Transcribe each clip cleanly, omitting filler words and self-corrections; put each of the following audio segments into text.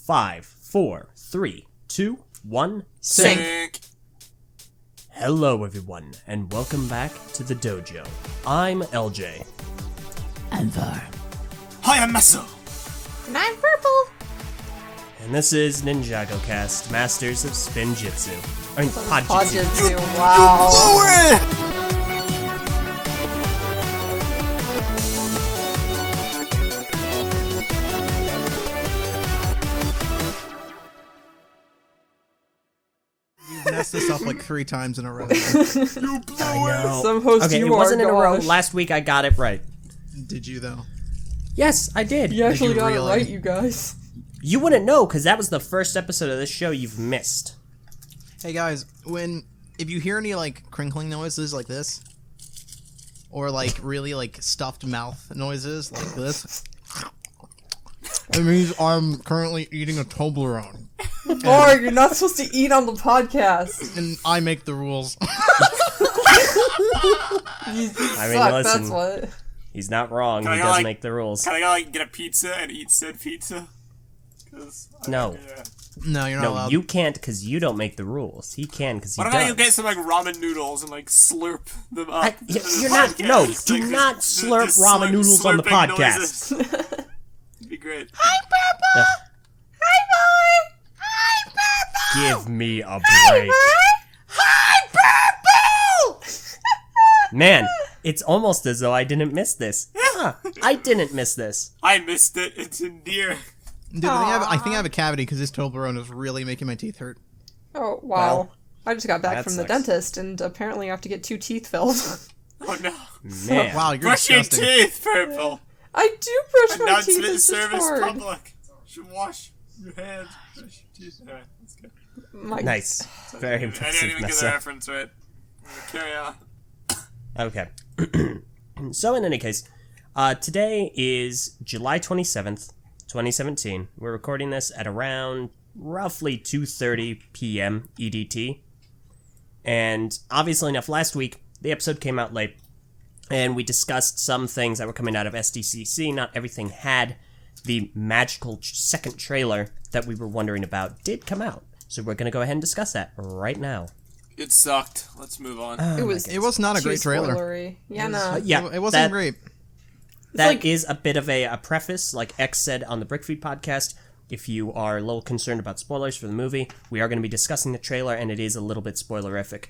5, 4, 3, 2, 1, Sync! Hello everyone, and welcome back to the dojo. I'm Eljay. And Var. Hi, I'm Meso! And I'm Prpl. And this is Ninjago Cast, Masters of Spinjitzu. I mean, Podjitsu. Podjitsu, wow. Messed this up like 3 times in a row. I know. Some host okay, you it are, wasn't in a row. gosh. Last week I got it right. Did you though? Yes, I did. You actually you got really? it right, you guys. You wouldn't know, because that was the first episode of this show you've missed. Hey guys, if you hear any like crinkling noises like this, or like really like stuffed mouth noises like this, it means I'm currently eating a Toblerone. Var, you're not supposed to eat on the podcast. And I make the rules. You I mean, suck, listen. that's what. He's not wrong. Can He I, does like- make the rules. Can I go, like, get a pizza and eat said pizza? 'Cause No. Yeah. No, you're not No, allowed. you can't because you don't make the rules. He can because he What does. about you get some, like, ramen noodles and, like, slurp them up? You're not. No, do not slurp ramen noodles on the podcast. It'd be great. Ugh. Give me a break. Man, it's almost as though I didn't miss this. Huh, I didn't miss this. I missed it. It's endearing. Dude, I think I have a cavity because this Toblerone is really making my teeth hurt. Oh, wow. Well, I just got back that from the sucks. dentist, and apparently I have to get 2 teeth filled. Oh, no. Man. Wow, you're Brush your disgusting. teeth, Prpl. I do brush my teeth, Announcement it's just service hard. public. You should wash your hands. Brush your teeth. Alright, that's good. Nice. Very I didn't impressive, even get the Meso. reference right. Carry on. Okay. So, in any case, today is July 27th, 2017. We're recording this at around roughly 2:30 p.m. EDT. And obviously enough, last week, the episode came out late, and we discussed some things that were coming out of SDCC. Not everything had. The magical second trailer that we were wondering about did come out. So we're going to go ahead and discuss that right now. It sucked. Let's move on. It was not a Too great trailer. spoilery. Yeah, no. Yeah, It wasn't great. That is a bit of a preface, like X said on the VIII podcast. If you are a little concerned about spoilers for the movie, we are going to be discussing the trailer, and it is a little bit spoilerific.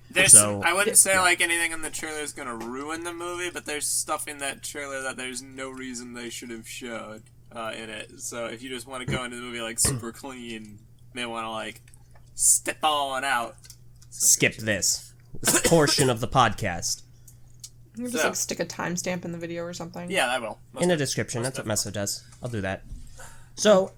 I wouldn't say like anything in the trailer is gonna ruin the movie, but there's stuff in that trailer that there's no reason they should have showed in it. So if you just want to go into the movie like super clean, you may want to like step on out. Skip this portion of the podcast. You just like stick a timestamp in the video or something. Yeah, I will. In the description, that's what Meso does. I'll do that. So,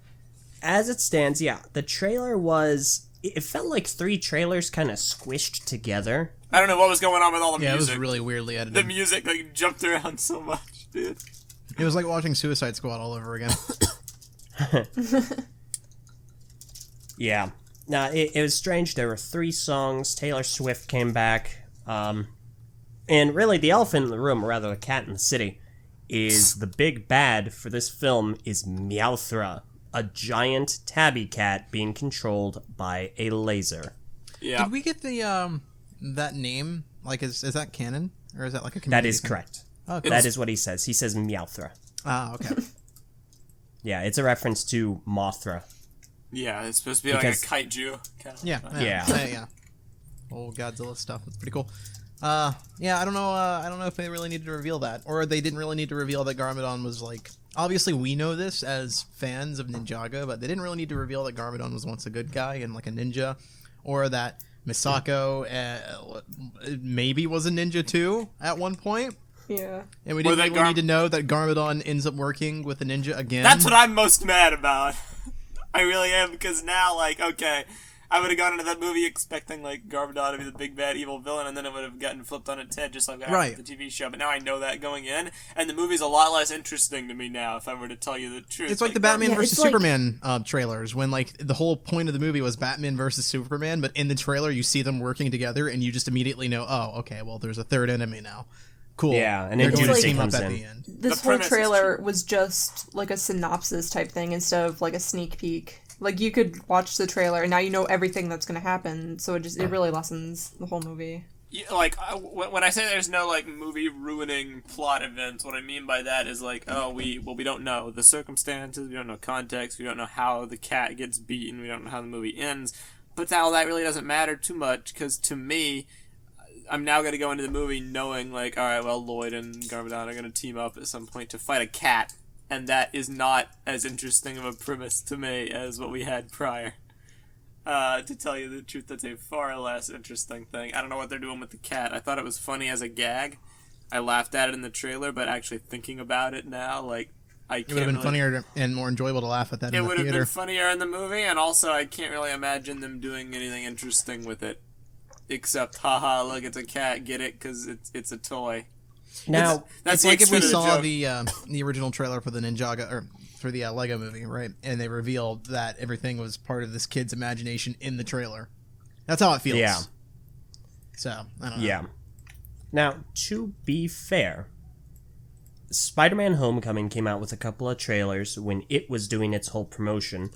as it stands, yeah, the trailer was... It felt like 3 trailers kind of squished together. I don't know what was going on with all the Yeah, it music. was really weirdly The edited. music like jumped around so much, dude. It was like watching Suicide Squad all over again. Yeah. Now, it was strange. There were 3 songs. Taylor Swift came back. And really, the elephant in the room, or rather the cat in the city, is the big bad for this film is Meowthra, a giant tabby cat being controlled by a laser. Yeah. Did we get the that name? Like, is that canon, or is that like a community That is thing? correct. Okay. That is what he says. He says Meowthra. Ah, okay. Yeah, it's a reference to Mothra. Yeah, it's supposed to be Because- like a kaiju. Yeah. Yeah. Old Godzilla stuff. That's pretty cool. Yeah, I don't know. I don't know if they really needed to reveal that, or they didn't really need to reveal that Garmadon was like. Obviously, we know this as fans of Ninjago, but they didn't really need to reveal that Garmadon was once a good guy and like a ninja, or that Misako maybe was a ninja too at one point. Yeah. And we Or didn't that even need to know that Garmadon ends up working with a ninja again. That's what I'm most mad about. I really am, because now, like, okay, I would have gone into that movie expecting, like, Garmadon to be the big bad evil villain, and then it would have gotten flipped on its head just like Right. the TV show. But now I know that going in, and the movie's a lot less interesting to me now, if I were to tell you the truth. It's like the Batman Yeah, versus it's like- Superman trailers, when like the whole point of the movie was Batman versus Superman, but in the trailer you see them working together, and you just immediately know, oh, okay, well, there's a third enemy now. Cool. Yeah, and they're then going to Tuesday team up comes at in. the end. This The whole premise is trailer was just like a synopsis type thing instead of like a sneak peek. Like, you could watch the trailer, and now you know everything that's going to happen, so it really lessens the whole movie. Yeah, like, when I say there's no, like, movie-ruining plot events, what I mean by that is, like, we don't know the circumstances, we don't know context, we don't know how the cat gets beaten, we don't know how the movie ends, but now that really doesn't matter too much, because to me, I'm now going to go into the movie knowing, like, alright, well, Lloyd and Garmadon are going to team up at some point to fight a cat, and that is not as interesting of a premise to me as what we had prior. To tell you the truth, that's a far less interesting thing. I don't know what they're doing with the cat. I thought it was funny as a gag. I laughed at it in the trailer, but actually thinking about it now, like, I can't. It would have been funnier and more enjoyable to laugh at that in the theater. It would have been funnier in the movie, and also I can't really imagine them doing anything interesting with it. Except, haha, look, it's a cat, get it? Because it's a toy. Now, That's it's like if we saw joke. the original trailer for the Ninjago, or for the LEGO movie, right? And they revealed that everything was part of this kid's imagination in the trailer. That's how it feels. Yeah. So, I don't know. Yeah. Now, to be fair, Spider-Man Homecoming came out with a couple of trailers when it was doing its whole promotion,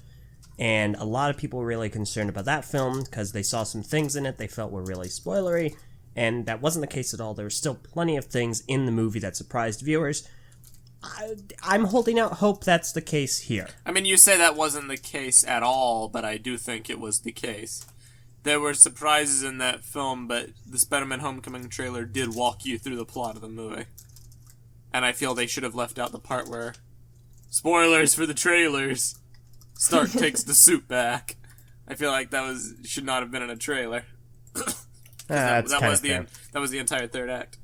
and a lot of people were really concerned about that film because they saw some things in it they felt were really spoilery, and that wasn't the case at all. There were still plenty of things in the movie that surprised viewers. I'm holding out hope that's the case here. I mean, you say that wasn't the case at all, but I do think it was the case. There were surprises in that film, but the Spider-Man Homecoming trailer did walk you through the plot of the movie. And I feel they should have left out the part where, spoilers for the trailers, Stark takes the suit back. I feel like should not have been in a trailer. that was the entire third act.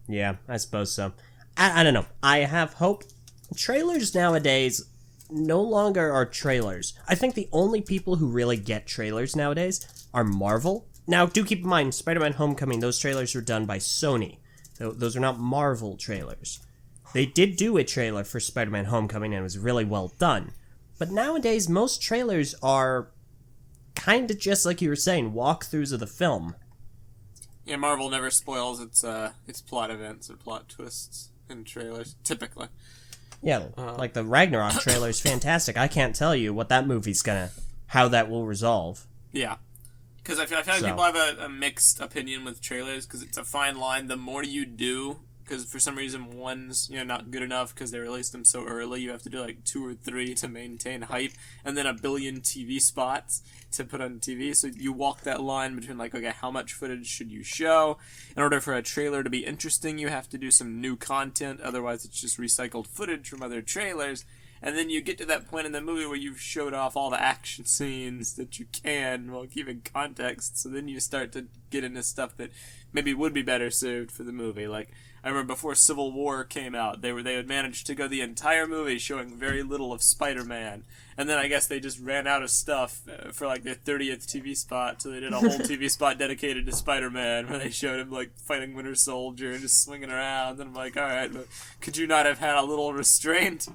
Yeah, I suppose so. I don't know. I have hope. Trailers nowadays no longer are trailers. I think the only people who really get trailers nowadays are Marvel. Now, do keep in mind, Spider-Man Homecoming, those trailers were done by Sony. Those are not Marvel trailers. They did do a trailer for Spider-Man Homecoming, and it was really well done. But nowadays, most trailers are kind of just like you were saying, walkthroughs of the film. Yeah, Marvel never spoils its plot events or plot twists in trailers, typically. Yeah, like the Ragnarok trailer is fantastic. I can't tell you what that movie's how that will resolve. Yeah. Because I feel like people have a mixed opinion with trailers, because it's a fine line. The more you do, because for some reason one's not good enough because they released them so early, you have to do like 2 or 3 to maintain hype, and then a billion TV spots to put on TV. So you walk that line between like, okay, how much footage should you show? In order for a trailer to be interesting, you have to do some new content, otherwise it's just recycled footage from other trailers. And then you get to that point in the movie where you've showed off all the action scenes that you can while keeping context. So then you start to get into stuff that maybe would be better served for the movie. Like, I remember before Civil War came out, they had managed to go the entire movie showing very little of Spider-Man. And then I guess they just ran out of stuff for like their 30th TV spot. So they did a whole TV spot dedicated to Spider-Man where they showed him like fighting Winter Soldier and just swinging around. And I'm like, alright, but could you not have had a little restraint?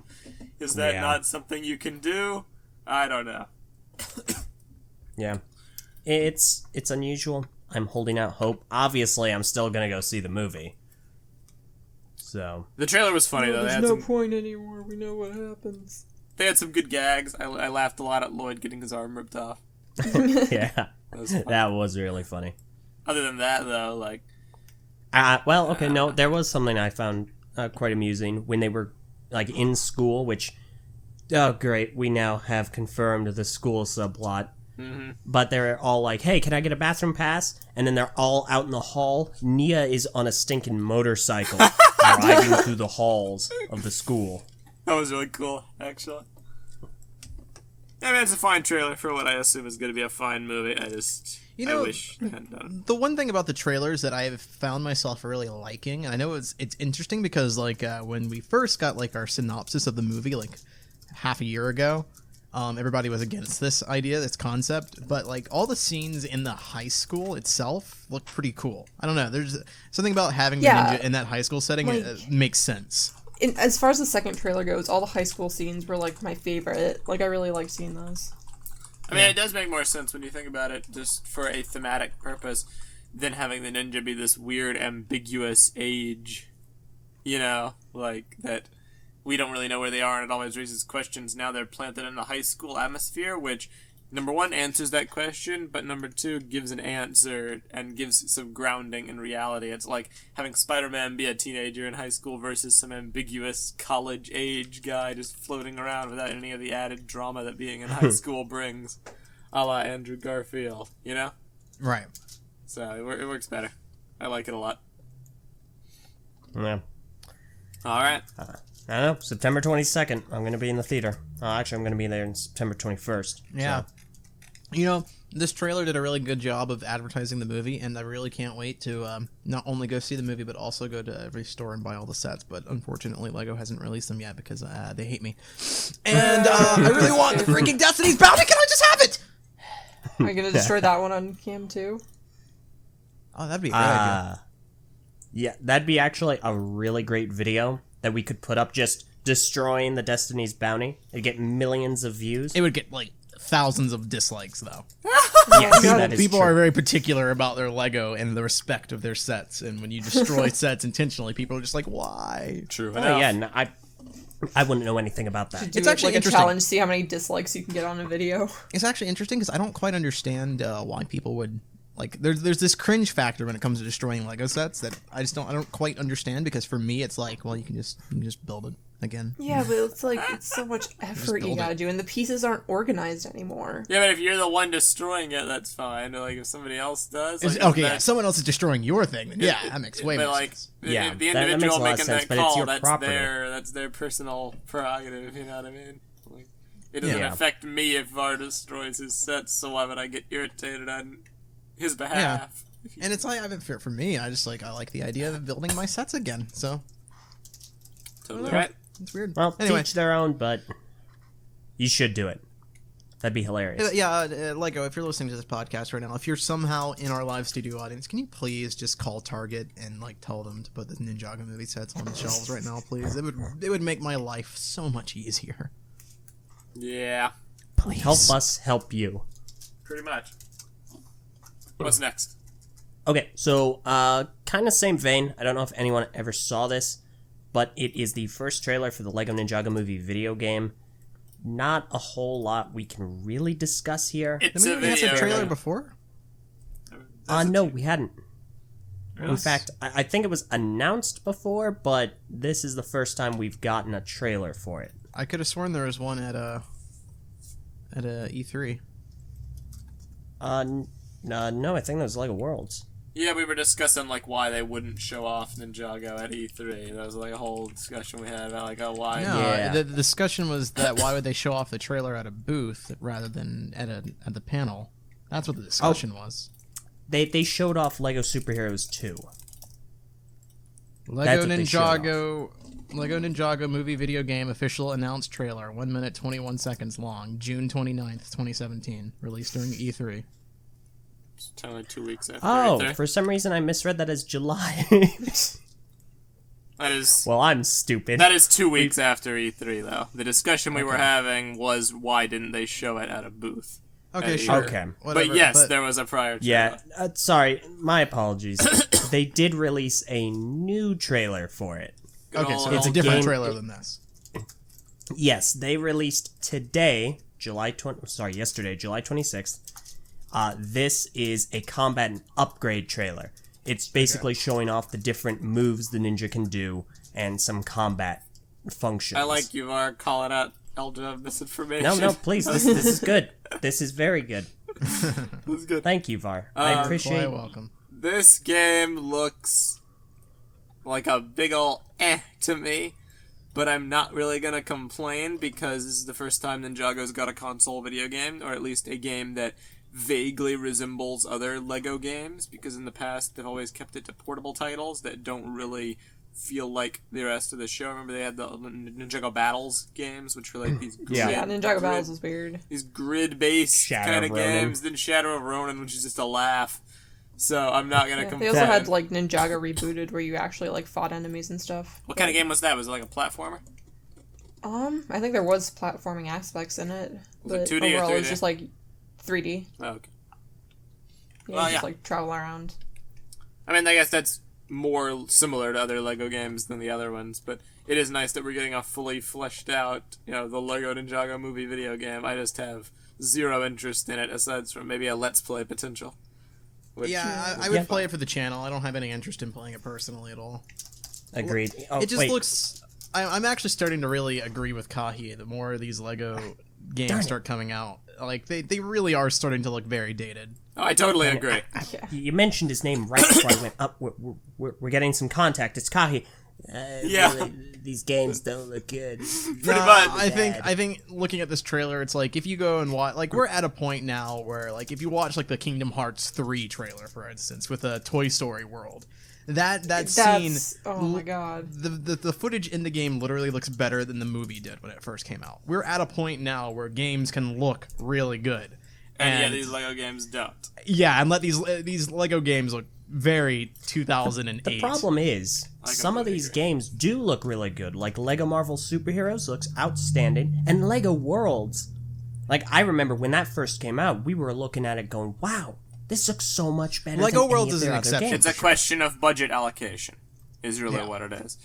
Is that not something you can do? I don't know. Yeah. It's unusual. I'm holding out hope. Obviously, I'm still gonna go see the movie. So the trailer was funny though. There's no point anymore. We know what happens. They had some good gags. I laughed a lot at Lloyd getting his arm ripped off. Yeah, that was really funny. Other than that, though, like, no, there was something I found quite amusing when they were like in school. Which, oh great, we now have confirmed the school subplot. Mm-hmm. But they're all like, hey, can I get a bathroom pass? And then they're all out in the hall. Nia is on a stinking motorcycle driving through the halls of the school. That was really cool, actually. I mean, it's a fine trailer for what I assume is going to be a fine movie. I wish I hadn't done it. The one thing about the trailers that I have found myself really liking, and I know it's interesting because, like, when we first got, like, our synopsis of the movie, like, half a year ago, everybody was against this idea, this concept, but like all the scenes in the high school itself look pretty cool. I don't know, there's something about having the ninja in that high school setting, like, it makes sense. As far as the second trailer goes, all the high school scenes were like my favorite. Like, I really liked seeing those. I mean, it does make more sense when you think about it, just for a thematic purpose, than having the ninja be this weird, ambiguous age, like that. we don't really know where they are, and it always raises questions. Now they're planted in a high school atmosphere, which, number one, answers that question, but number two, gives an answer and gives some grounding in reality. It's like having Spider-Man be a teenager in high school versus some ambiguous college-age guy just floating around without any of the added drama that being in high school brings, a la Andrew Garfield, you know? Right. So it works better. I like it a lot. Yeah. All right. I don't know. September 22nd, I'm going to be in the theater. Actually, I'm going to be there on September 21st. Yeah. So. You know, this trailer did a really good job of advertising the movie, and I really can't wait to not only go see the movie, but also go to every store and buy all the sets. But unfortunately, LEGO hasn't released them yet because they hate me. And I really want the freaking Destiny's Bounty. Can I just have it? Are you gonna destroy that one on cam too? Oh, that'd be a great idea. Yeah, that'd be actually a really great video that we could put up, just destroying the Destiny's Bounty. It'd get millions of views. It would get, like, thousands of dislikes, though. Yes, that is People true. are very particular about their LEGO and the respect of their sets, and when you destroy sets intentionally, people are just like, why? True. Oh, yeah, no, I wouldn't know anything about that. Do It's it actually like a interesting. challenge, see how many dislikes you can get on a video. It's actually interesting because I don't quite understand why people would like. There's this cringe factor when it comes to destroying Lego sets that I don't quite understand, because for me it's like, well, you can just build it again. Yeah, but it's like, it's so much effort you build gotta it. do, and the pieces aren't organized anymore. Yeah, but if you're the one destroying it, that's fine. Like, if somebody else does... Like, Okay, that- yeah, if someone else is destroying your thing, then yeah, that makes way but more like, sense. Yeah, the that makes individual a lot of making sense, that but it's call, your that's property. their personal prerogative, you know what I mean? Like, it doesn't Yeah. affect me if Var destroys his sets, so why would I get irritated on his behalf? And it's like, for me, I like the idea of building my sets again. So Totally right. it's weird. Well, Anyway. teach their own, but you should do it. That'd be hilarious. Lego, if you're listening to this podcast right now, if you're somehow in our live studio audience, can you please just call Target and like tell them to put the Ninjago movie sets on the shelves right now, please? It would make my life so much easier. Yeah, Please Help us help you. pretty much. What's next? Okay, so kind of same vein. I don't know if anyone ever saw this, but it is the first trailer for the LEGO Ninjago Movie video game. Not a whole lot we can really discuss here. It's Didn't a we have video. a trailer before? No, we hadn't. In Really? fact, I think it was announced before, but this is the first time we've gotten a trailer for it. I could have sworn there was one at a E3. No, I think that was LEGO Worlds. Yeah, we were discussing like why they wouldn't show off Ninjago at E3. That was like a whole discussion we had about like, oh, why? No, Yeah. the discussion was that why would they show off the trailer at a booth rather than at the panel? That's what the discussion was. They showed off LEGO Superheroes 2. Lego what they showed Ninjago movie video game official announced trailer, 1 minute 21 seconds long, June 29th, 2017, released during E3. It's only 2 weeks after Oh, E3. for some reason I misread that as July. That is Well, I'm stupid. that is 2 weeks after E3 though. The discussion we were having was why didn't they show it at a booth? Okay, sure. Okay. But Whatever, yes, there was a prior trailer. Yeah, sorry, my apologies. They did release a new trailer for it. Good Okay, old- so it's a old different game- trailer than this. Yes, they released today, yesterday, July 26th. This is a combat and upgrade trailer. It's basically showing off the different moves the ninja can do and some combat functions. I like you are calling out Eljay misinformation. No, please, this is good. This is very good. This is good. Thank you, Var. I Quite appreciate welcome. This game looks like a big ol' to me, but I'm not really gonna complain because this is the first time Ninjago's got a console video game, or at least a game that vaguely resembles other LEGO games, because in the past they've always kept it to portable titles that don't really feel like the rest of the show. Remember they had the Ninjago Battles games, which were like these Yeah. Yeah, Ninjago Battles is weird. these grid-based Shadow kind of of Ronin. games. Then Shadow of Ronin, which is just a laugh. So I'm not gonna Yeah, they complain. also had like Ninjago Rebooted, where you actually like fought enemies and stuff. What kind of game was that? Was it like a platformer? I think there was platforming aspects in it, Was it but 2D or overall it was 3D? just like 3D. Oh, okay. Yeah, Well, just yeah. like travel around. I mean, I guess that's more similar to other Lego games than the other ones, but it is nice that we're getting a fully fleshed out, the Lego Ninjago Movie video game. I just have zero interest in it, aside from maybe a Let's Play potential. I would play it for the channel. I don't have any interest in playing it personally at all. Agreed. It just looks... I'm actually starting to really agree with Kahi. The more of these Lego games start coming out, like, they really are starting to look very dated. Oh, I totally agree. You mentioned his name right before I went up. We're getting some contact. It's Kahi. Really, these games don't look good. Pretty much. I think looking at this trailer, it's like if you go and watch, like, we're at a point now where, like, if you watch like the Kingdom Hearts 3 trailer, for instance, with a Toy Story World, that scene, oh my god, the footage in the game literally looks better than the movie did when it first came out. We're at a point now where games can look really good. And these Lego games don't. Yeah, and let these Lego games look very 2008. The problem is, some of these games do look really good. Like Lego Marvel Superheroes looks outstanding, and Lego Worlds. Like, I remember when that first came out, we were looking at it going, wow, this looks so much better Lego than Worlds any of is their an other exception. games. It's a question of budget allocation, is really what it is.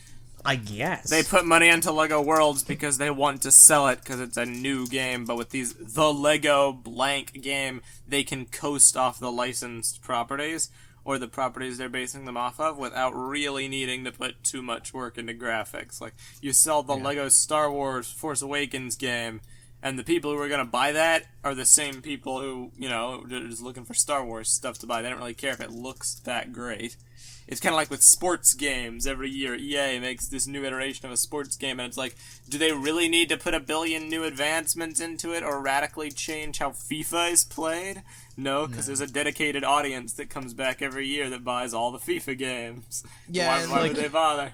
I guess. They put money into Lego Worlds because they want to sell it because it's a new game, but with the Lego blank game, they can coast off the licensed properties or the properties they're basing them off of without really needing to put too much work into graphics. Like, you sell the Lego Star Wars Force Awakens game, and the people who are going to buy that are the same people who, are just looking for Star Wars stuff to buy. They don't really care if it looks that great. It's kind of like with sports games. Every year, EA makes this new iteration of a sports game, and it's like, do they really need to put a billion new advancements into it or radically change how FIFA is played? No, because there's a dedicated audience that comes back every year that buys all the FIFA games. Yeah, why would they bother?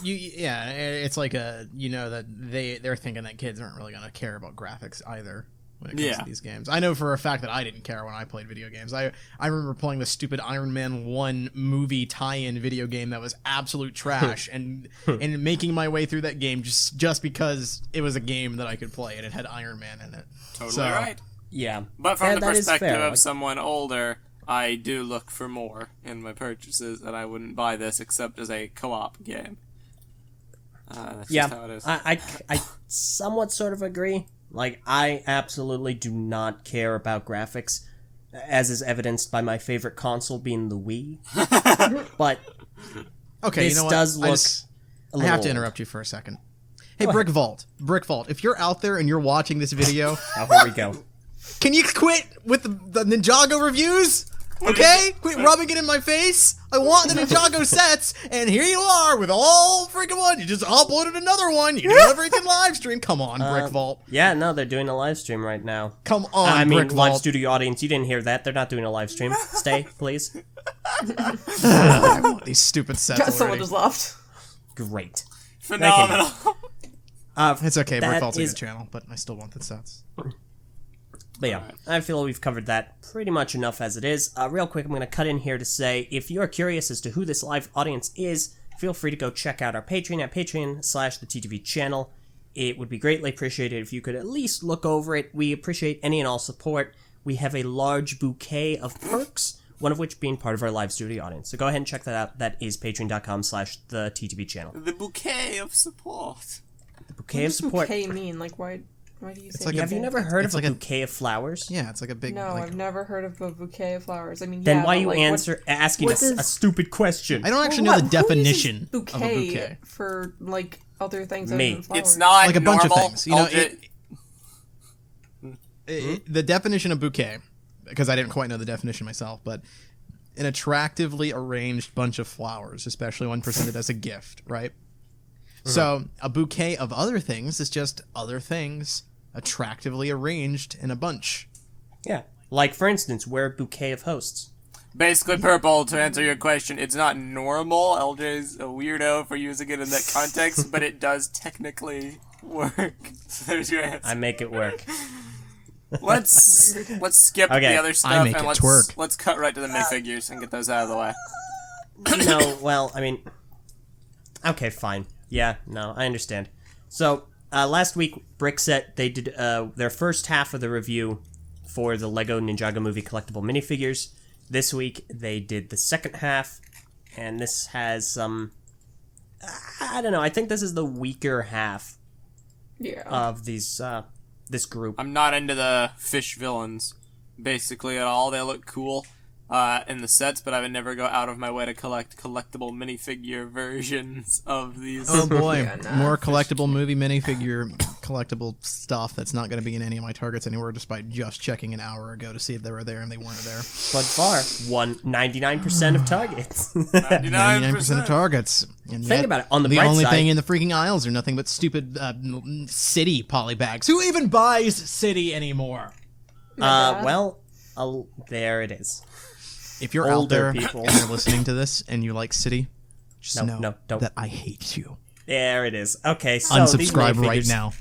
It's like that they're thinking that kids aren't really gonna care about graphics either when it comes to these games. I know for a fact that I didn't care when I played video games. I remember playing the stupid Iron Man 1 movie tie-in video game that was absolute trash and making my way through that game just because it was a game that I could play and it had Iron Man in it. Totally right. Yeah. But from the that is perspective fair. of someone older, I do look for more in my purchases, and I wouldn't buy this except as a co-op game. That's just how it is. I somewhat sort of agree. Like, I absolutely do not care about graphics, as is evidenced by my favorite console being the Wii. But okay, this does look I have to interrupt you for a second. Hey, Brick Vault, if you're out there and you're watching this video, oh, here we go. Can you quit with the Ninjago reviews? Okay? Quit rubbing it in my face. I want the Ninjago sets, and here you are with all freaking one. You just uploaded another one. You do a freaking live stream. Come on, Brick Vault. Yeah, no, they're doing a live stream right now. Come on, Brick Brick live Vault. studio audience, you didn't hear that. They're not doing a live stream. Stay, please. I want these stupid sets already. Someone just left. Great. Phenomenal. It's okay, Brick that Vault's a is- good channel, but I still want the sets. But yeah, I feel we've covered that pretty much enough as it is. Real quick, I'm going to cut in here to say, if you're curious as to who this live audience is, feel free to go check out our Patreon at patreon.com/thetv channel. It would be greatly appreciated if you could at least look over it. We appreciate any and all support. We have a large bouquet of perks, one of which being part of our live studio audience. So go ahead and check that out. That is patreon.com/thetv channel. The bouquet of support. The bouquet of support. What does bouquet mean? Like, why do you say like Have you never heard of It's a like a- bouquet of flowers? Yeah, it's like a big... No, like, I've never heard of a bouquet of flowers. I mean, Then yeah, why but, you like, asking what us does- a stupid question? I don't actually Well, know the what- who uses definition of a bouquet. for, like, other things Me. other than flowers? It's not Like a bunch of normal. things. You know, Aldrich- the definition of bouquet, because I didn't quite know the definition myself, but an attractively arranged bunch of flowers, especially when presented as a gift, right? So a bouquet of other things is just other things attractively arranged in a bunch. Yeah. Like, for instance, we're a bouquet of hosts. Basically, Prpl, to answer your question, it's not normal. Eljay's a weirdo for using it in that context, but it does technically work. So there's your answer. I make it work. Let's skip Okay. the other stuff I make and it let's twerk. let's cut right to the minifigures and get those out of the way. No, well, I mean... Okay, fine. Yeah, no, I understand. So, last week, Brickset, they did their first half of the review for the LEGO Ninjago Movie collectible minifigures. This week, they did the second half, and this has some. I don't know. I think this is the weaker half of these this group. I'm not into the fish villains, basically, at all. They look cool in the sets, but I would never go out of my way to collect collectible minifigure versions of these. Oh boy, more collectible movie minifigure collectible stuff that's not going to be in any of my targets anywhere, despite just checking an hour ago to see if they were there, and they weren't there. But far, 99% of targets. 99% of targets. And Think about it. On the the bright only side, thing in the freaking aisles are nothing but stupid city polybags. Who even buys city anymore? well, there it is. If you're Older out there people. and you're listening to this and you like city, just know don't. that I hate you. There it is. Okay, so Unsubscribe these right minifigures- now.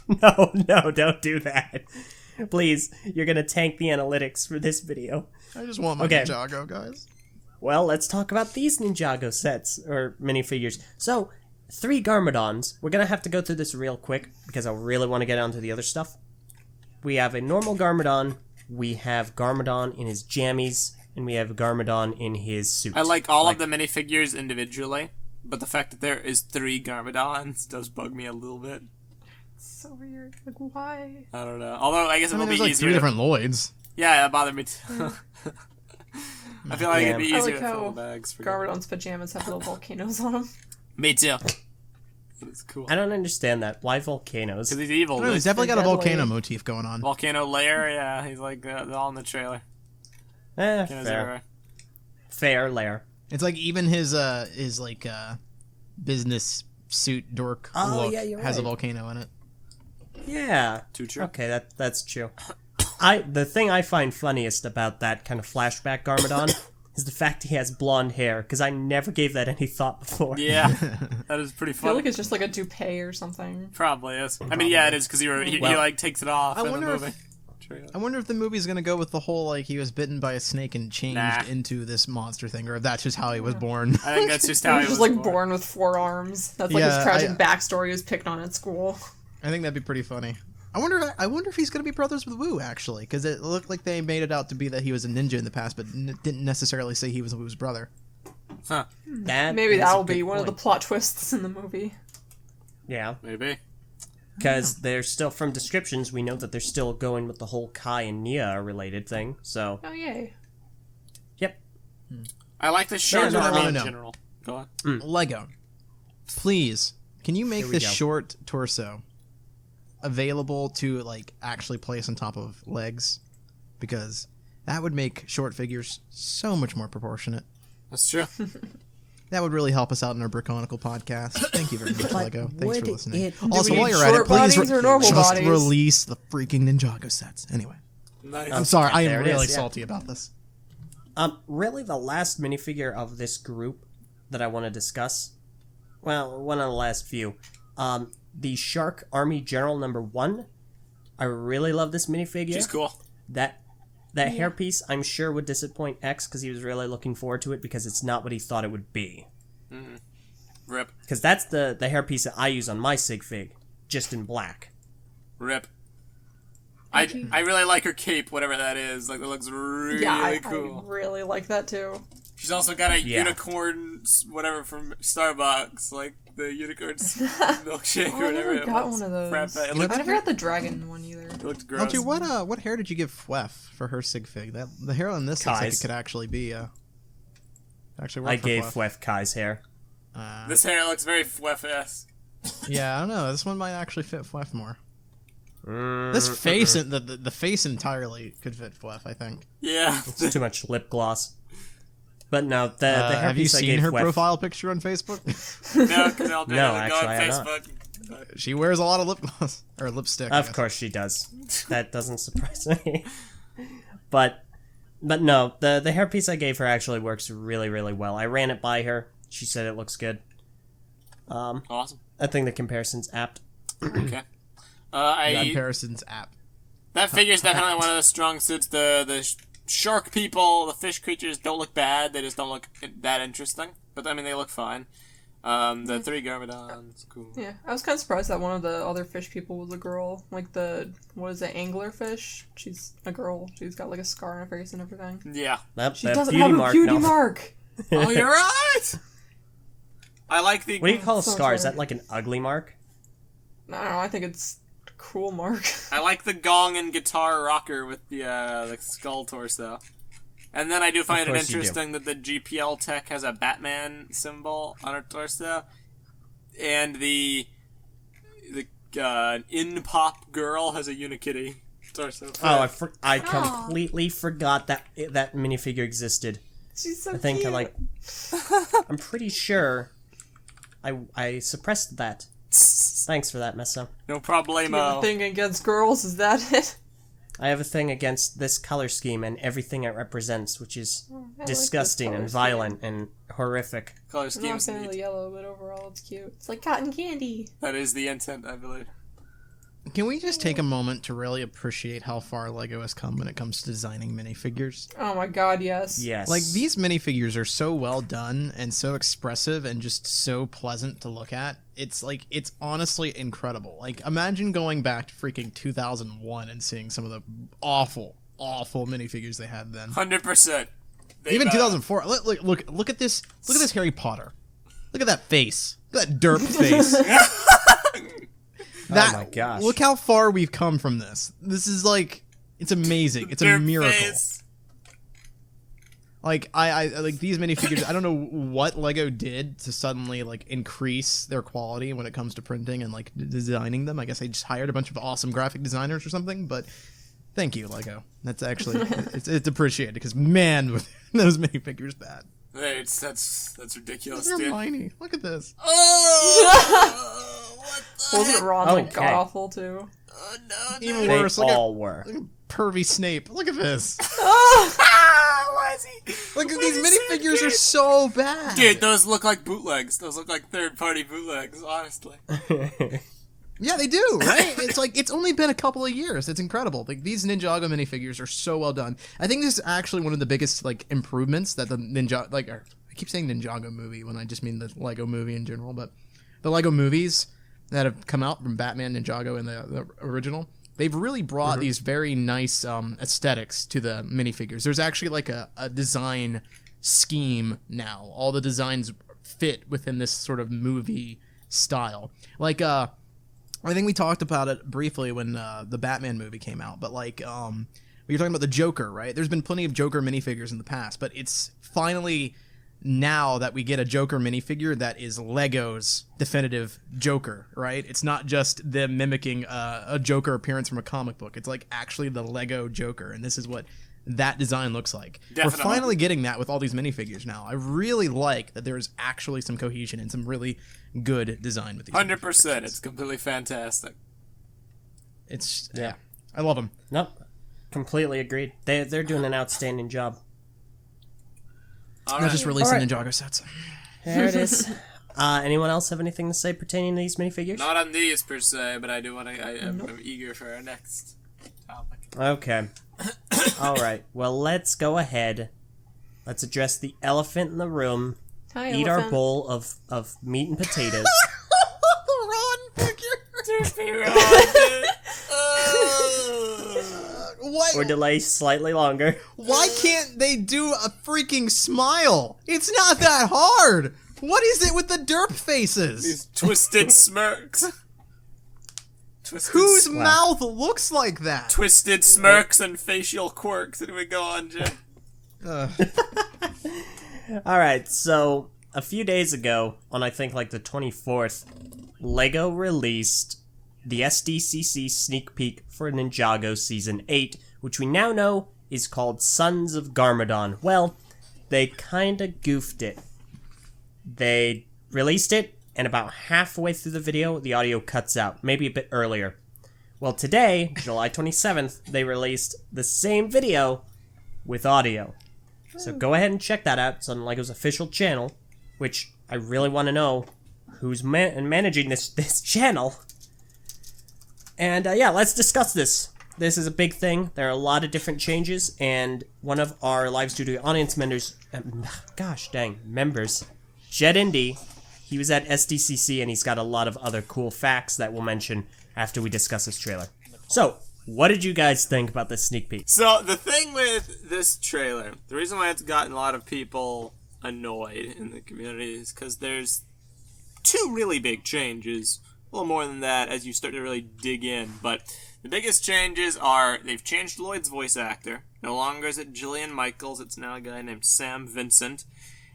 No, don't do that. Please, you're gonna tank the analytics for this video. I just want my Ninjago, guys. Well, let's talk about these Ninjago sets, or minifigures. So, 3 Garmadons. We're gonna have to go through this real quick, because I really want to get onto the other stuff. We have a normal Garmadon, we have Garmadon in his jammies, and we have Garmadon in his suit. I like all of the minifigures individually, but the fact that there is 3 Garmadons does bug me a little bit. So weird. Like, why? I don't know. Although, I guess it will be there's like easier 3 to... different Lloyds. Yeah, that bothered me too. I feel like it'd be I easier like to fill how the bags. For Garmadon's pajamas have little volcanoes on them. Me too. It's cool. I don't understand that. Why volcanoes? Because he's evil. No, he's definitely got a deadly. volcano motif going on. Volcano lair, yeah. He's like all in the trailer. Volcanoes Fair. everywhere. Fair lair. It's like even his like business suit dork look yeah, you're has a right. volcano in it. Yeah. Too true. Okay, that's true. The thing I find funniest about that kind of flashback Garmadon is the fact he has blonde hair, because I never gave that any thought before. Yeah, that is pretty I feel funny. like it's just like a toupee or something. Probably is. I mean, yeah, it is because he like takes it off in the wonder if- movie. Trailer. I wonder if the movie's gonna go with the whole like he was bitten by a snake and changed Nah. into this monster thing, or if that's just how he was born. I think that's just how He he was was just like born with 4 arms. That's like Yeah, his tragic backstory. He was picked on at school. I think that'd be pretty funny. I wonder if he's gonna be brothers with Wu actually, because it looked like they made it out to be that he was a ninja in the past, but didn't necessarily say he was Wu's brother. Huh? Maybe that'll be one of the plot twists in the movie. Yeah, Maybe. because they're still, from descriptions, we know that they're still going with the whole Kai and Nia related thing, so... Oh, yay. Yep. I like the short no, army in no. general. Go on. Lego, please, can you make we this go. short torso available to like actually place on top of legs? Because that would make short figures so much more proportionate. That's true. That would really help us out in our Brickonical podcast. Thank you very much, Lego. Thanks would for listening. it- Also, Do we while need you're at it, short please bodies or normal just bodies? release the freaking Ninjago sets. Anyway, Nice. I'm sorry. I there am it is, really yeah. salty about this. Really the last minifigure of this group that I want to discuss, well, one of the last few, the Shark Army General #1. I really love this minifigure. She's cool. That hairpiece, I'm sure, would disappoint X because he was really looking forward to it because it's not what he thought it would be. Rip. Because that's the hairpiece that I use on my sig fig, just in black. Rip. I really like her cape, whatever that is. Like, it looks really Yeah, cool. I really like that too. She's also got a Yeah. unicorn, whatever, from Starbucks. Like, the unicorn milkshake Oh, or I whatever never it got was. one of those. Frappe. It I looked, never got the dragon one either. it looked gross. LG, what hair did you give Fwef for her sig fig? That the hair on this looks like Kai's. it could actually be actually work I for gave Fwef. Fwef Kai's hair. This hair looks very Fwef-esque. Yeah, I don't know. This one might actually fit Fwef more. This face, the face entirely could fit Fwef, I think. Yeah. Too much lip gloss. But no, the hairpiece Have you I seen gave her Fwef, profile picture on Facebook? No, because I'll do No, it. Go on actually, I have Facebook. She wears a lot of lip gloss or lipstick. I Of guess. course she does. That doesn't surprise me. But no, the hairpiece I gave her actually works really, really well. I ran it by her. She said it looks good. Awesome. I think the comparison's apt. Okay. Comparisons app. That figure's definitely one of the strong suits. The shark people, the fish creatures don't look bad. They just don't look that interesting. But, I mean, they look fine. The 3 Garmadons, cool. Yeah, I was kind of surprised that one of the other fish people was a girl. Like what is it, anglerfish? She's a girl. She's got like a scar on her face and everything. Yeah. That She that doesn't beauty have a mark, beauty no. mark. Oh, you're right. I like the. What do you call a Sounds scar? Is better. that like an ugly mark? I don't know, I think it's a cool mark. I like the gong and guitar rocker with the skull torso. And then I do find it course you do. interesting that the GPL tech has a Batman symbol on her torso, and the in-pop girl has a Unikitty torso. Oh, I completely forgot that minifigure existed. She's so I think cute. I'm pretty sure I suppressed that. Thanks for that, Meso. No You have a problemo. thing against girls, is that it? I have a thing against this color scheme and everything it represents, which is I like this disgusting color and scheme. violent and horrific. Color I'm not schemes. a fan of the yellow, but overall it's cute. It's like cotton candy. That is the intent, I believe. Can we just take a moment to really appreciate how far LEGO has come when it comes to designing minifigures? Oh my god, yes. Yes. Like, these minifigures are so well done and so expressive and just so pleasant to look at. It's honestly incredible. Like, imagine going back to freaking 2001 and seeing some of the awful minifigures they had then. 100%. Even 2004. Look at this. Look at this Harry Potter. Look at that face. Look at that derp face. Oh my gosh. Look how far we've come from this. This is like, it's amazing. It's a miracle. Like, I like these minifigures. I don't know what LEGO did to suddenly like increase their quality when it comes to printing and like designing them. I guess they just hired a bunch of awesome graphic designers or something. But thank you, LEGO. That's actually it's appreciated because man, were those minifigures bad. That's ridiculous, They're dude. tiny. Look at this. Oh, what the Wasn't heck? Ron like Okay. god awful too? Oh, no, Even They worse. Look all were. at pervy Snape. Look at this. Why is he? Look at Why these is he so minifigures are good? so bad. Dude, those look like bootlegs. Those look like third-party bootlegs, honestly. Yeah, they do, right? It's like, it's only been a couple of years. It's incredible. Like, these Ninjago minifigures are so well done. I think this is actually one of the biggest, like, improvements that the I keep saying Ninjago movie when I just mean the LEGO movie in general, but the LEGO movies that have come out from Batman, Ninjago, and the original, they've really brought these very nice aesthetics to the minifigures. There's actually, like, a design scheme now. All the designs fit within this sort of movie style. Like, I think we talked about it briefly when the Batman movie came out, but like, you're talking about the Joker, right? There's been plenty of Joker minifigures in the past, but it's finally now that we get a Joker minifigure that is LEGO's definitive Joker, right? It's not just them mimicking a Joker appearance from a comic book. It's like actually the LEGO Joker, and this is what that design looks like. Definitely. We're finally getting that with all these minifigures now. I really like that there's actually some cohesion and some really good design with these 100%. minifigures. It's completely fantastic. It's yeah, I love them. Nope. Completely agreed. They're doing an outstanding job. All They're right. just releasing Alright. Ninjago sets. There it is. Anyone else have anything to say pertaining to these minifigures? Not on these, per se, but I do want to... I'm eager for our next topic. Okay. Alright. Well, let's go ahead. Let's address the elephant in the room. Hi, Eat our elephant. bowl of meat and potatoes. Ron figure. What? or delay slightly longer. Why can't they do a freaking smile? It's not that hard. What is it with the derp faces? These twisted smirks. Twisted Whose sm- mouth looks like that? Twisted smirks and facial quirks. Here we go on, Jay. Alright, so a few days ago, on I think like the 24th, LEGO released the SDCC sneak peek for Ninjago Season 8, which we now know is called Sons of Garmadon. Well, they kinda goofed it. They released it, and about halfway through the video, the audio cuts out, maybe a bit earlier. Well, today, July 27th, they released the same video with audio. So go ahead and check that out. It's on LEGO's official channel, which I really want to know who's managing this channel. And yeah, let's discuss this. This is a big thing. There are a lot of different changes, and one of our live studio audience members, members, Jed Indy, he was at SDCC, and he's got a lot of other cool facts that we'll mention after we discuss this trailer. So, what did you guys think about this sneak peek? So, the thing with this trailer, the reason why it's gotten a lot of people annoyed in the communities, because there's two really big changes. A little more than that as you start to really dig in, but the biggest changes are they've changed Lloyd's voice actor. No longer is it Jillian Michaels, it's now a guy named Sam Vincent.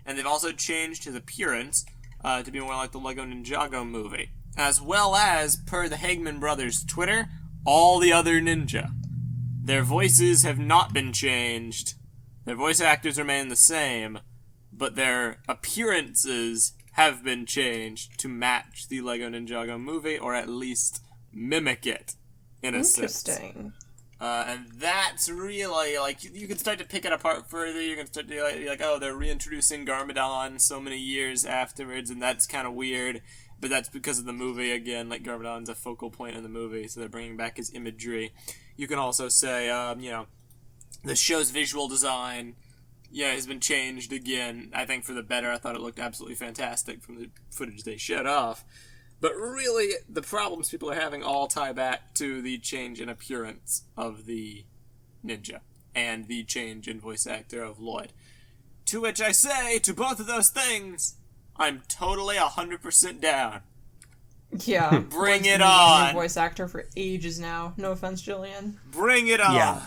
And they've also changed his appearance to be more like the LEGO Ninjago movie. As well as, per the Hagman brothers' Twitter, all the other ninja. Their voices have not been changed. Their voice actors remain the same, but their appearances have been changed to match the LEGO Ninjago movie, or at least mimic it, in a sense. Interesting. And that's really, like, you can start to pick it apart further. You can start to be like, oh, they're reintroducing Garmadon so many years afterwards, and that's kind of weird. But that's because of the movie, again. Like, Garmadon's a focal point in the movie, so they're bringing back his imagery. You can also say, the show's visual design, has been changed again. I think for the better. I thought it looked absolutely fantastic from the footage they showed off. But really, the problems people are having all tie back to the change in appearance of the ninja and the change in voice actor of Lloyd. To which I say, to both of those things, I'm totally 100% down. Yeah. Bring Lloyd's it been on. a voice actor for ages now. No offense, Jillian. Bring it on. Yeah.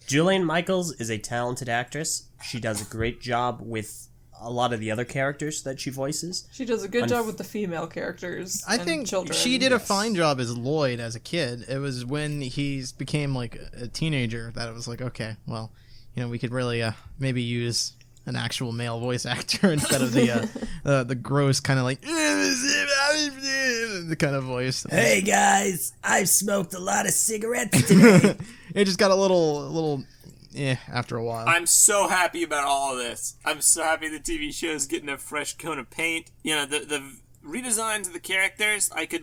Jillian Michaels is a talented actress. She does a great job with a lot of the other characters that she voices. She does a good job with the female characters. I and think children. she did a fine job as Lloyd as a kid. It was when he became like a teenager that it was like, okay, well, we could really maybe use an actual male voice actor instead of the gross kind of like the kind of voice. Hey guys, I've smoked a lot of cigarettes today. It just got a little after a while. I'm so happy about all of this. I'm so happy the TV show is getting a fresh coat of paint. The redesigns of the characters I could,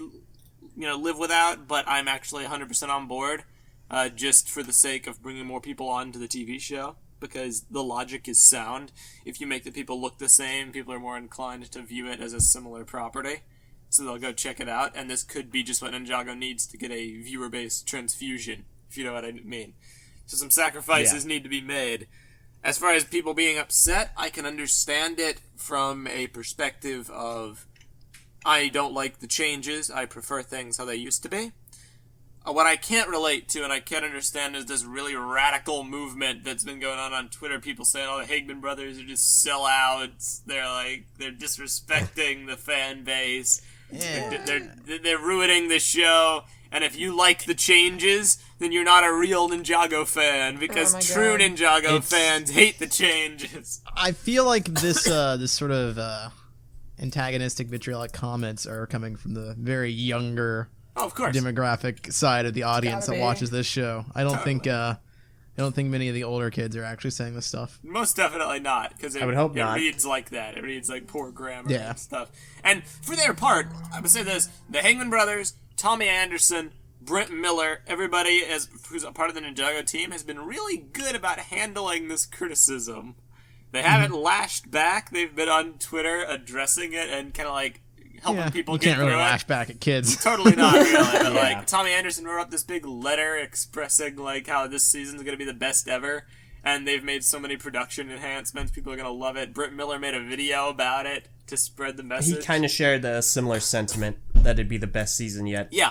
live without, but I'm actually 100% on board, just for the sake of bringing more people onto the TV show, because the logic is sound. If you make the people look the same, people are more inclined to view it as a similar property, so they'll go check it out, and this could be just what Ninjago needs to get a viewer-based transfusion, if you know what I mean. So some sacrifices need to be made. As far as people being upset, I can understand it from a perspective of, I don't like the changes, I prefer things how they used to be. What I can't relate to and I can't understand is this really radical movement that's been going on Twitter. People saying, oh, the Hagman brothers are just sellouts. They're disrespecting the fan base. Yeah. They're ruining the show. And if you like the changes, then you're not a real Ninjago fan, because true Ninjago fans hate the changes. I feel like this this sort of antagonistic vitriolic comments are coming from the very younger demographic side of the audience that watches this show. I don't think many of the older kids are actually saying this stuff. Most definitely not, because I would hope not. It reads like that. It reads like poor grammar and stuff. And for their part, I would say this: the Hagman brothers, Tommy Anderson, Brent Miller, everybody who's a part of the Ninjago team has been really good about handling this criticism. They haven't lashed back. They've been on Twitter addressing it and kind of like helping people get through it. You can't really lash back at kids. Totally not, really. But like Tommy Anderson wrote up this big letter expressing like how this season's going to be the best ever. And they've made so many production enhancements. People are going to love it. Brent Miller made a video about it to spread the message. He kind of shared a similar sentiment that it'd be the best season yet. Yeah.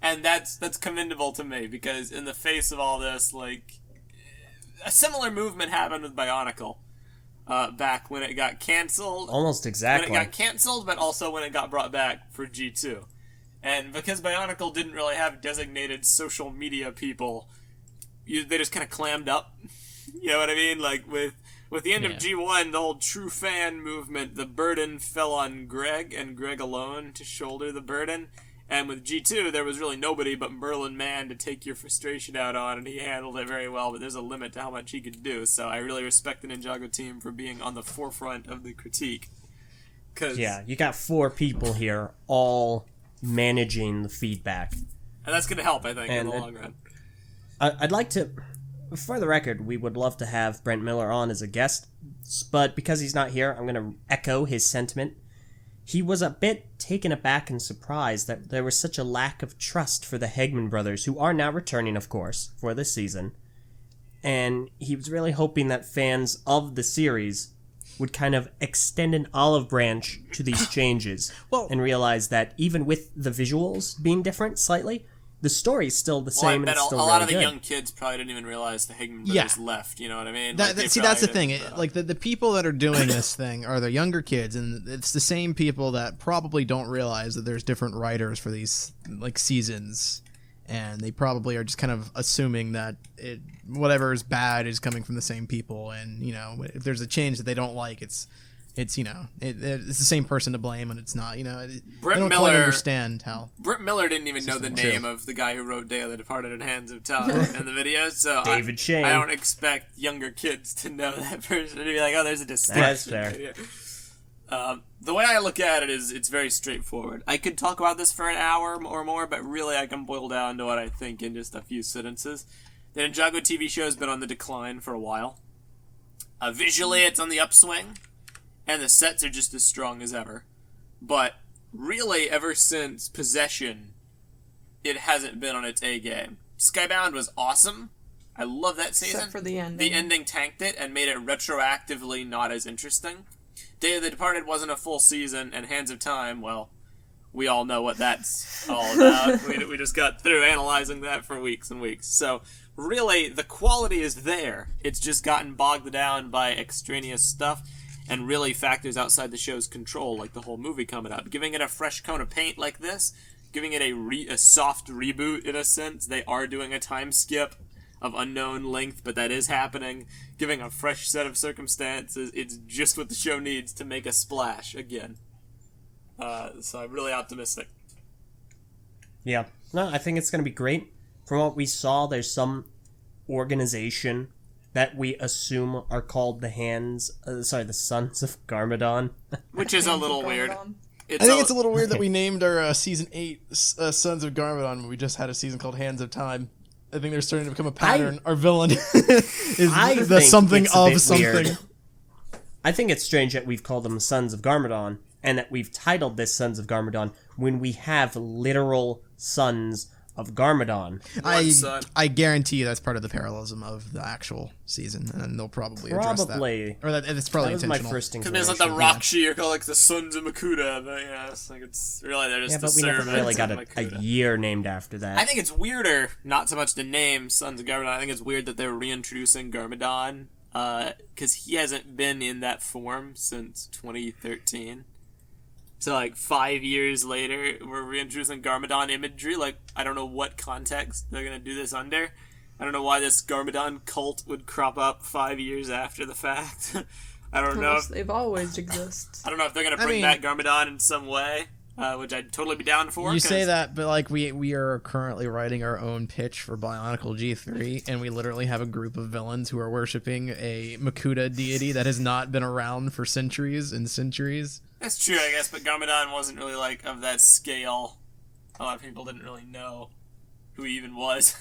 And that's commendable to me, because in the face of all this, like, a similar movement happened with Bionicle back when it got canceled. Almost exactly. When it got canceled, but also when it got brought back for G2. And because Bionicle didn't really have designated social media people, they just kind of clammed up. You know what I mean? Like, with the end of G1, the whole true fan movement, the burden fell on Greg, and Greg alone to shoulder the burden. And with G2, there was really nobody but Merlin Mann to take your frustration out on, and he handled it very well, but there's a limit to how much he could do. So I really respect the Ninjago team for being on the forefront of the critique. Yeah, you got 4 people here, all managing the feedback. And that's going to help, I think, in the long run. I'd like to... For the record, we would love to have Brent Miller on as a guest, but because he's not here, I'm going to echo his sentiment. He was a bit taken aback and surprised that there was such a lack of trust for the Hagman brothers, who are now returning, of course, for this season. And he was really hoping that fans of the series would kind of extend an olive branch to these changes and realize that even with the visuals being different slightly, the story's still the same. I bet and it's still a lot really of the good. young kids probably didn't even realize the Higman brothers left. You know what I mean? That's the thing. The people that are doing this thing are the younger kids, and it's the same people that probably don't realize that there's different writers for these seasons, and they probably are just kind of assuming that whatever is bad is coming from the same people, and if there's a change that they don't like, it's it's the same person to blame, and it's not. They don't quite understand how. Britt Miller didn't even know the name of the guy who wrote Day of the Departed and Hands of Time in the video, so David Shane. I don't expect younger kids to know that person to be like, oh, there's a distinction. That's fair. The way I look at it is it's very straightforward. I could talk about this for an hour or more, but really I can boil down to what I think in just a few sentences. The Ninjago TV show has been on the decline for a while. Visually, it's on the upswing, and the sets are just as strong as ever. But really, ever since Possession, it hasn't been on its A game. Skybound was awesome. I love that season. Except for the ending. The ending tanked it and made it retroactively not as interesting. Day of the Departed wasn't a full season, and Hands of Time, well, we all know what that's all about. we just got through analyzing that for weeks and weeks. So, really, the quality is there. It's just gotten bogged down by extraneous stuff and really factors outside the show's control, like the whole movie coming out. Giving it a fresh coat of paint like this, giving it a soft reboot in a sense. They are doing a time skip of unknown length, but that is happening. Giving a fresh set of circumstances, it's just what the show needs to make a splash again. So I'm really optimistic. Yeah. No, I think it's going to be great. From what we saw, there's some organization that we assume are called the Sons of Garmadon. Which is a little weird. I think it's a little weird that we named our Season 8 Sons of Garmadon when we just had a season called Hands of Time. I think they're starting to become a pattern. Our villain is the something of something. Weird. I think it's strange that we've called them Sons of Garmadon, and that we've titled this Sons of Garmadon when we have literal sons of Garmadon. I guarantee you that's part of the parallelism of the actual season, and they'll probably address that. Or it's probably that was intentional. my first inclination. Because there's like the Rakshi, or called like the Sons of Makuta, but it's like it's really they're just but we never really got a year named after that. I think it's weirder, not so much the name Sons of Garmadon. I think it's weird that they're reintroducing Garmadon, because he hasn't been in that form since 2013. So, 5 years later, we're reintroducing Garmadon imagery. I don't know what context they're going to do this under. I don't know why this Garmadon cult would crop up 5 years after the fact. I don't know. They've always existed. I don't know if they're going to bring back Garmadon in some way, which I'd totally be down for. You say that, but, we are currently writing our own pitch for Bionicle G3, and we literally have a group of villains who are worshipping a Makuta deity that has not been around for centuries and centuries. That's true, I guess, but Garmadon wasn't really, of that scale. A lot of people didn't really know who he even was.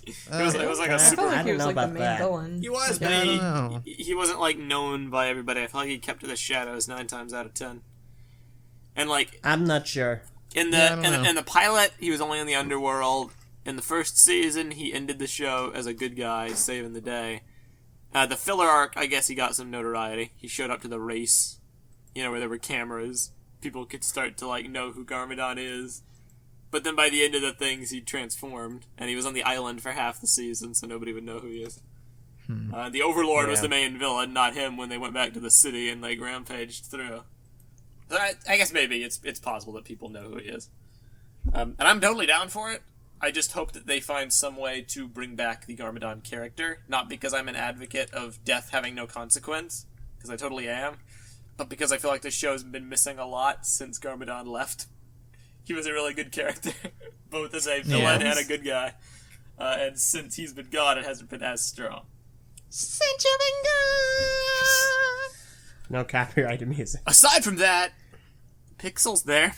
It was like a super... I felt like he was, the main villain. He was, but he wasn't, known by everybody. I felt like he kept to the shadows 9 times out of 10. And, I'm not sure. In the pilot, he was only in the underworld. In the first season, he ended the show as a good guy, saving the day. The filler arc, I guess he got some notoriety. He showed up to the race, where there were cameras. People could start to, know who Garmadon is. But then by the end of the things, he transformed, and he was on the island for half the season, so nobody would know who he is. The Overlord was the main villain, not him, when they went back to the city and, rampaged through. So I guess maybe it's possible that people know who he is. And I'm totally down for it. I just hope that they find some way to bring back the Garmadon character, not because I'm an advocate of death having no consequence, because I totally am, but because I feel like this show's been missing a lot since Garmadon left. He was a really good character, both as a villain and a good guy. And since he's been gone, it hasn't been as strong. Since you've been gone! No copyrighted music. Aside from that, Pixel's there.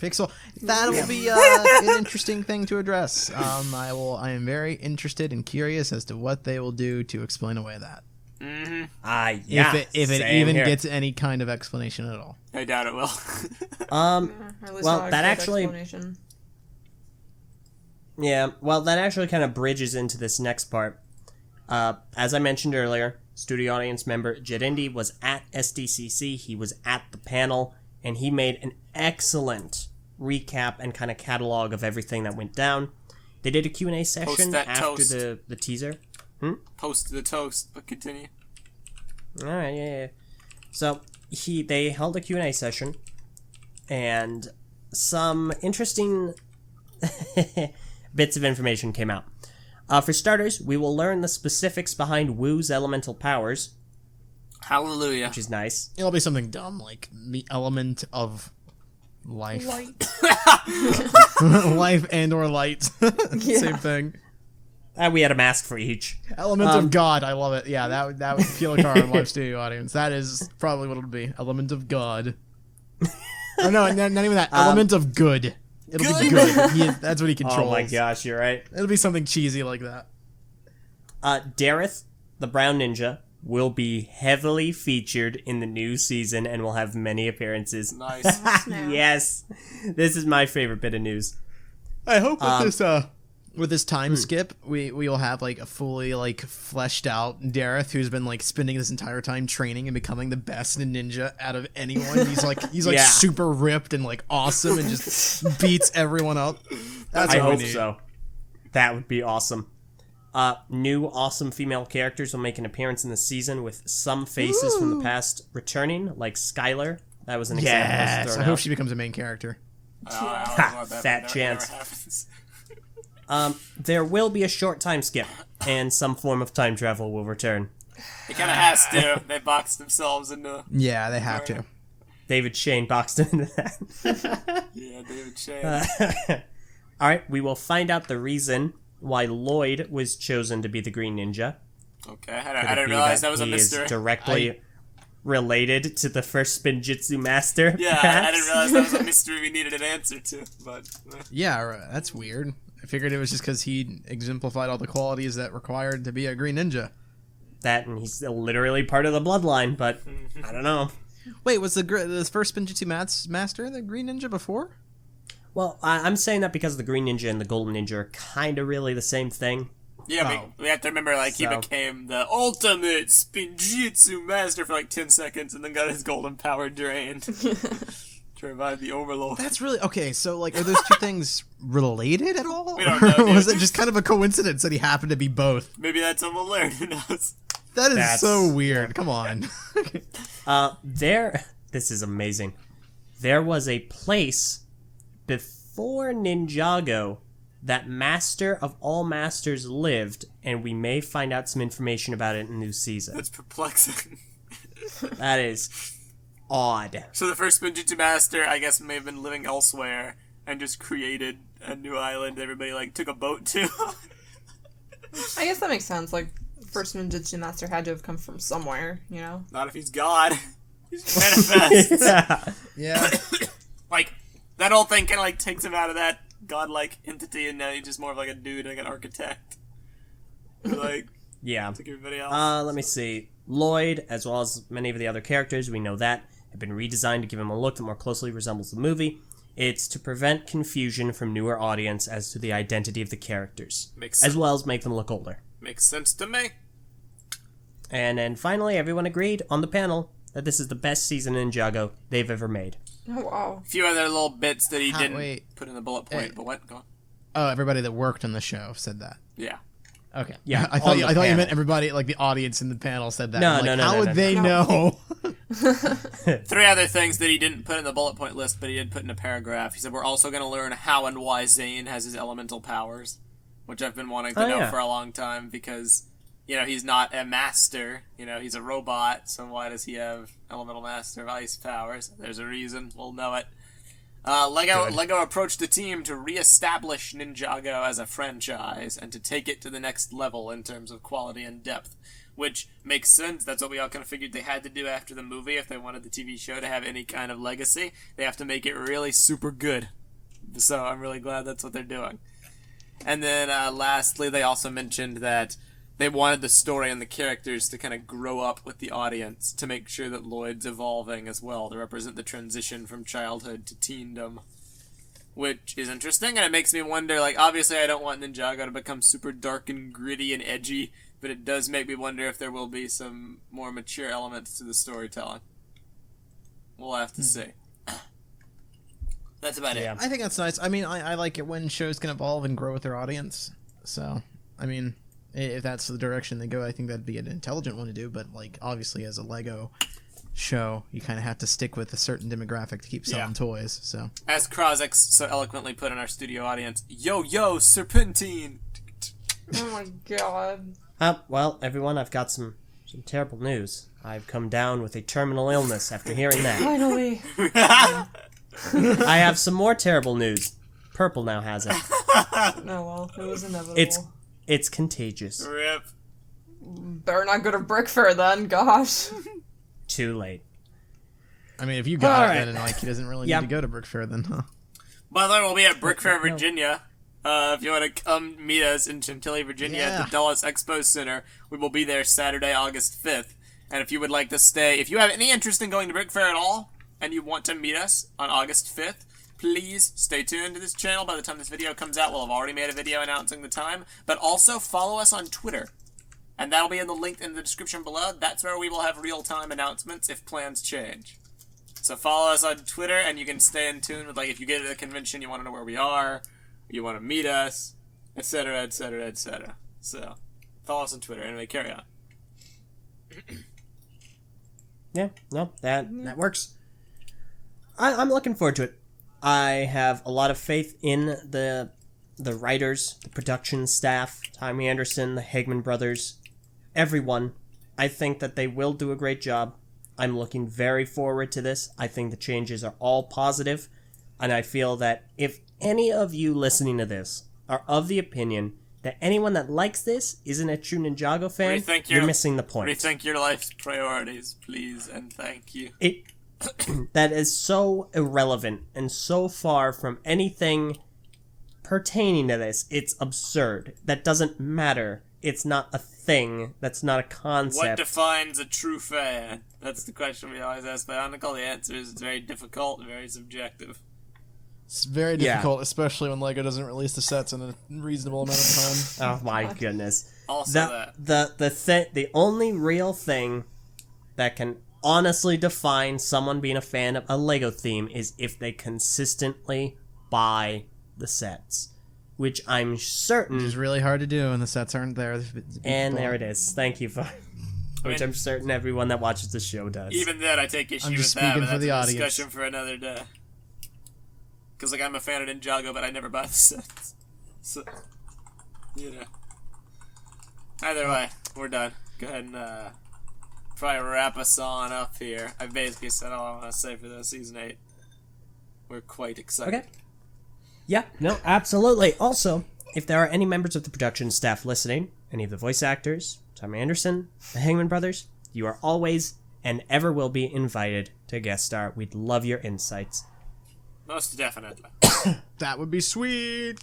Pixel. That'll be an interesting thing to address. I am very interested and curious as to what they will do to explain away that. Mm-hmm. If it even gets any kind of explanation at all. I doubt it will. Well, that actually... Yeah, well, that actually kind of bridges into this next part. As I mentioned earlier, studio audience member Jedindi was at SDCC. He was at the panel, and he made an excellent recap and kind of catalog of everything that went down. They did a Q&A session after the teaser. Post the toast, but continue. All right, yeah. So they held a Q&A session, and some interesting bits of information came out. For starters, we will learn the specifics behind Wu's elemental powers, Hallelujah. which is nice. It'll be something dumb like the element of life. Life and or light. Same thing. We had a mask for each. Element of God. I love it. Yeah, that would feel a car in live studio audience. That is probably what it'll be. Element of God. Or no, not even that. Element of good. It'll be good. That's what he controls. Oh my gosh, you're right. It'll be something cheesy like that. Dareth, the brown ninja, will be heavily featured in the new season and will have many appearances. Nice. Yes. This is my favorite bit of news. I hope with this time skip, we will have like a fully like fleshed out Dareth who's been like spending this entire time training and becoming the best ninja out of anyone. He's like super ripped and like awesome and just beats everyone up. That's I what we hope need. so. That would be awesome. New awesome female characters will make an appearance in the season with some faces from the past returning, like Skylar. That was an example. Yes, I hope she becomes a main character. Fat chance. There will be a short time skip, and some form of time travel will return. It kind of has to. They boxed themselves into... Yeah, they have to. David Shane boxed him into that. Yeah, David Shane. Alright, we will find out the reason why Lloyd was chosen to be the Green Ninja. Okay, I didn't realize that was a mystery. Is directly related to the first Spinjitzu master. Yeah, I didn't realize that was a mystery we needed an answer to, but... Yeah, that's weird. I figured it was just because he exemplified all the qualities that required to be a Green Ninja. That, and he's literally part of the bloodline, but I don't know. Wait, was the first Spinjitzu master the Green Ninja before? Well, I'm saying that because the Green Ninja and the Golden Ninja are kind of really the same thing. Yeah, we have to remember, like, he became the ultimate Spinjitzu master for like 10 seconds and then got his golden power drained. To revive the Overlord. That's really... Okay, so, like, are those two things related at all? We don't know, Or was dude. it just kind of a coincidence that he happened to be both? Maybe that's what we'll learn, who knows? That's so weird. Come on. This is amazing. There was a place before Ninjago that Master of all Masters lived, and we may find out some information about it in the new season. That's perplexing. That is odd. So the first Spinjitzu master, I guess, may have been living elsewhere and just created a new island everybody, like, took a boat to. I guess that makes sense. Like, first ninjutsu master had to have come from somewhere, you know? Not if he's God. He's manifest. Yeah. Like, that whole thing kind of, like, takes him out of that godlike entity, and now he's just more of, like, a dude, like an architect. Like, Yeah. like everybody else. Let me see. Lloyd, as well as many of the other characters, we know that, have been redesigned to give him a look that more closely resembles the movie. It's to prevent confusion from newer audience as to the identity of the characters, Makes sense. as well as make them look older. Makes sense to me. And then finally, everyone agreed on the panel that this is the best season in Ninjago they've ever made. Oh, wow. A few other little bits that he didn't wait. put in the bullet point, but what? Go on. Oh, everybody that worked on the show said that. Yeah. Okay. Yeah, I thought on you the meant panel. everybody, like the audience in the panel said that. No, I'm like, no, how no, would no, they no. know? 3 other things that he didn't put in the bullet point list, but he did put in a paragraph. He said, we're also going to learn how and why Zane has his elemental powers, which I've been wanting to know for a long time because, you know, he's not a master. You know, he's a robot, so why does he have elemental master of ice powers? There's a reason. We'll know it. LEGO approached the team to re-establish Ninjago as a franchise and to take it to the next level in terms of quality and depth, which makes sense. That's what we all kind of figured they had to do after the movie. If they wanted the TV show to have any kind of legacy, they have to make it really super good. So I'm really glad that's what they're doing. And then lastly, they also mentioned that they wanted the story and the characters to kind of grow up with the audience to make sure that Lloyd's evolving as well, to represent the transition from childhood to teendom. Which is interesting, and it makes me wonder, like, obviously I don't want Ninjago to become super dark and gritty and edgy, but it does make me wonder if there will be some more mature elements to the storytelling. We'll have to see. That's about it. I think that's nice. I mean, I like it when shows can evolve and grow with their audience. So, I mean, if that's the direction they go, I think that'd be an intelligent one to do. But, like, obviously, as a LEGO show, you kind of have to stick with a certain demographic to keep selling toys. So, as Krozek so eloquently put in our studio audience, yo, Serpentine! Oh my god. Well, everyone, I've got some terrible news. I've come down with a terminal illness after hearing that. Finally. I have some more terrible news. Prpl now has it. Oh well, it was inevitable. It's contagious. Rip. Better not go to Brick Fair then, gosh. Too late. I mean, if you got All it, right. then like he doesn't really need to go to Brick Fair then, huh? By the way, we'll be at Brick Fair, Virginia. If you want to come meet us in Chantilly, Virginia at the Dulles Expo Center, we will be there Saturday, August 5th. And if you would like to stay, if you have any interest in going to Brick Fair at all, and you want to meet us on August 5th, please stay tuned to this channel. By the time this video comes out, we'll have already made a video announcing the time. But also follow us on Twitter. And that'll be in the link in the description below. That's where we will have real-time announcements if plans change. So follow us on Twitter, and you can stay in tune with, like, if you get to the convention, you want to know where we are, you want to meet us, etc., etc., etc. So, follow us on Twitter. Anyway, carry on. Yeah, no, that works. I'm looking forward to it. I have a lot of faith in the writers, the production staff, Tommy Anderson, the Hagman brothers, everyone. I think that they will do a great job. I'm looking very forward to this. I think the changes are all positive, and I feel that if any of you listening to this are of the opinion that anyone that likes this isn't a true Ninjago fan, you're missing the point. Rethink your life's priorities, please, and thank you. That is so irrelevant and so far from anything pertaining to this. It's absurd. That doesn't matter. It's not a thing. That's not a concept. What defines a true fan? That's the question we always ask Bionicle. The answer is it's very difficult and very subjective. It's very difficult, especially when LEGO doesn't release the sets in a reasonable amount of time. Oh my goodness. Also the only real thing that can honestly define someone being a fan of a LEGO theme is if they consistently buy the sets, which I'm certain... Which is really hard to do, and the sets aren't there. And there it is. Thank you for... Which I'm certain everyone that watches the show does. Even then, I take issue with that, but that's a discussion for another day. Because, like, I'm a fan of Ninjago, but I never buy the sets. So, you know. Either way, we're done. Go ahead and probably wrap us on up here. I've basically said all I want to say for the Season 8. We're quite excited. Okay. Yeah, no, absolutely. Also, if there are any members of the production staff listening, any of the voice actors, Tom Anderson, the Hagman brothers, you are always and ever will be invited to guest star. We'd love your insights. Most definitely. That would be sweet.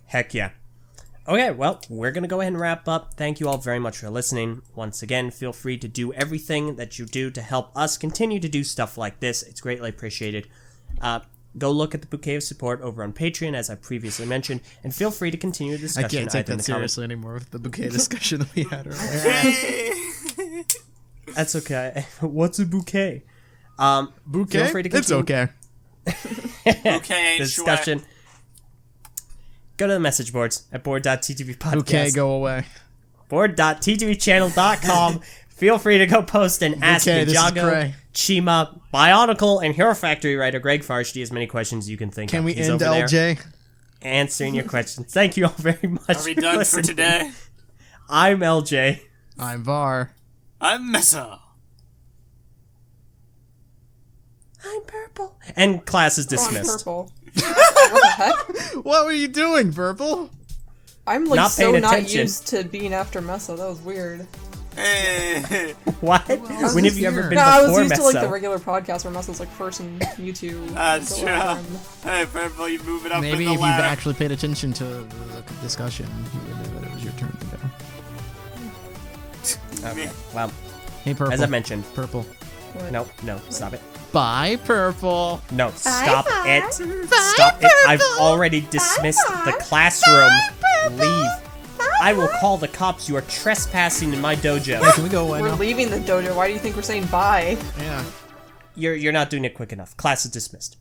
Heck yeah. Okay, well, we're going to go ahead and wrap up. Thank you all very much for listening. Once again, feel free to do everything that you do to help us continue to do stuff like this. It's greatly appreciated. Go look at the bouquet of support over on Patreon, as I previously mentioned, and feel free to continue the discussion. I can't take that seriously anymore with the bouquet discussion that we had earlier. That's okay. What's a bouquet? Bouquet? Feel free to it's okay. Okay, discussion. Go to the message boards at board.ttvpodcast. Bouquet, go away. board.ttvchannel.com. Feel free to go post and ask Ninjago, Chima, Bionicle, and Hero Factory writer Greg Farshty as many questions you can think of. Can we He's end over there Eljay? answering your questions. Thank you all very much. Are we done for today? I'm Eljay. I'm Var. I'm Meso. I'm Prpl. And class is dismissed. Prpl. What the heck? What were you doing, Prpl? I'm like Not so paying not attention. used to being after Meso. That was weird. Hey. What? When have you ever been No, I was before used to like the Meso? regular podcast where Meso's like first in YouTube. That's So, true. Hey, Prpl, you moving up Maybe in the if you'd ladder. actually paid attention to the discussion, you would know that it was your turn to go. Okay. Well, Hey, Prpl. as I mentioned. Purple. No, stop it. Bye, Purple. No, stop it. Stop it. I've already dismissed the classroom. Leave. I will call the cops. You are trespassing in my dojo. Hey, can we go away We're now? leaving the dojo. Why do you think we're saying bye? Yeah. You're not doing it quick enough. Class is dismissed.